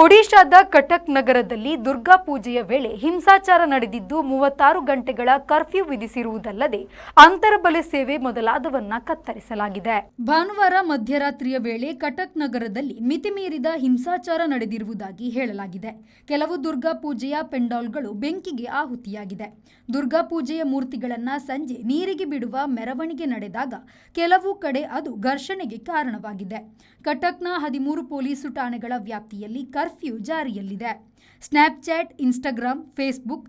ಒಡಿಶಾದ ಕಟಕ್ ನಗರದಲ್ಲಿ ದುರ್ಗಾ ಪೂಜೆಯ ವೇಳೆ ಹಿಂಸಾಚಾರ ನಡೆದಿದ್ದು 36 ಗಂಟೆಗಳ ಕರ್ಫ್ಯೂ ವಿಧಿಸಿರುವುದಲ್ಲದೆ ಅಂತರಬಲೆ ಸೇವೆ ಮೊದಲಾದವನ್ನ ಕತ್ತರಿಸಲಾಗಿದೆ. ಭಾನುವಾರ ಮಧ್ಯರಾತ್ರಿಯ ವೇಳೆ ಕಟಕ್ ನಗರದಲ್ಲಿ ಮಿತಿಮೀರಿದ ಹಿಂಸಾಚಾರ ನಡೆದಿರುವುದಾಗಿ ಹೇಳಲಾಗಿದೆ. ಕೆಲವು ದುರ್ಗಾ ಪೂಜೆಯ ಪೆಂಡಾಲ್ಗಳು ಬೆಂಕಿಗೆ ಆಹುತಿಯಾಗಿದೆ. ದುರ್ಗಾ ಪೂಜೆಯ ಮೂರ್ತಿಗಳನ್ನ ಸಂಜೆ ನೀರಿಗೆ ಬಿಡುವ ಮೆರವಣಿಗೆ ನಡೆದಾಗ ಕೆಲವು ಕಡೆ ಅದು ಘರ್ಷಣೆಗೆ ಕಾರಣವಾಗಿದೆ. ಕಟಕ್ನ 13 ಪೊಲೀಸು ಠಾಣೆಗಳ ವ್ಯಾಪ್ತಿಯಲ್ಲಿ ಕರ್ಫ್ಯೂ ಜಾರಿಯಲ್ಲಿದೆ. ಸ್ನ್ಯಾಪ್ಚಾಟ್, ಇನ್ಸ್ಟಾಗ್ರಾಂ, ಫೇಸ್ಬುಕ್,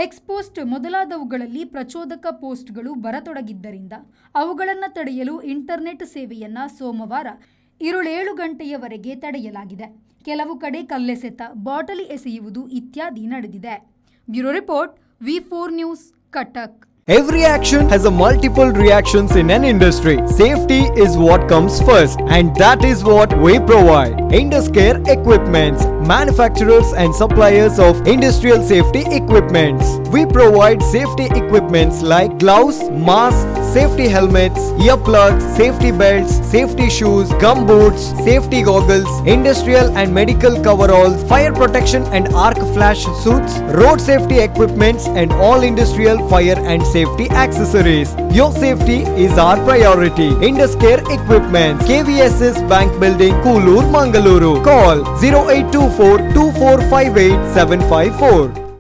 ಎಕ್ಸ್ಪೋಸ್ಟ್ ಮೊದಲಾದವುಗಳಲ್ಲಿ ಪ್ರಚೋದಕ ಪೋಸ್ಟ್ಗಳು ಬರತೊಡಗಿದ್ದರಿಂದ ಅವುಗಳನ್ನು ತಡೆಯಲು ಇಂಟರ್ನೆಟ್ ಸೇವೆಯನ್ನ ಸೋಮವಾರ 7 ಗಂಟೆಯವರೆಗೆ ತಡೆಯಲಾಗಿದೆ. ಕೆಲವು ಕಡೆ ಕಲ್ಲೆಸೆತ, ಬಾಟಲಿ ಎಸೆಯುವುದು ಇತ್ಯಾದಿ ನಡೆದಿದೆ. Bureau report, V4 news, Cuttack. Every action has a multiple reactions in an industry. Safety is what comes first, and that is what we provide. Induscare Equipments, manufacturers and suppliers of industrial safety equipments. We provide safety equipments like gloves, masks, safety helmets, earplugs, safety belts, safety shoes, gum boots, safety goggles, industrial and medical coveralls, fire protection and arc flash suits, road safety equipments, and all industrial fire and safety accessories. Your safety is our priority. Induscare Equipments, KVSS Bank Building, Koolur, Mangaluru. Call 0824 2458 754.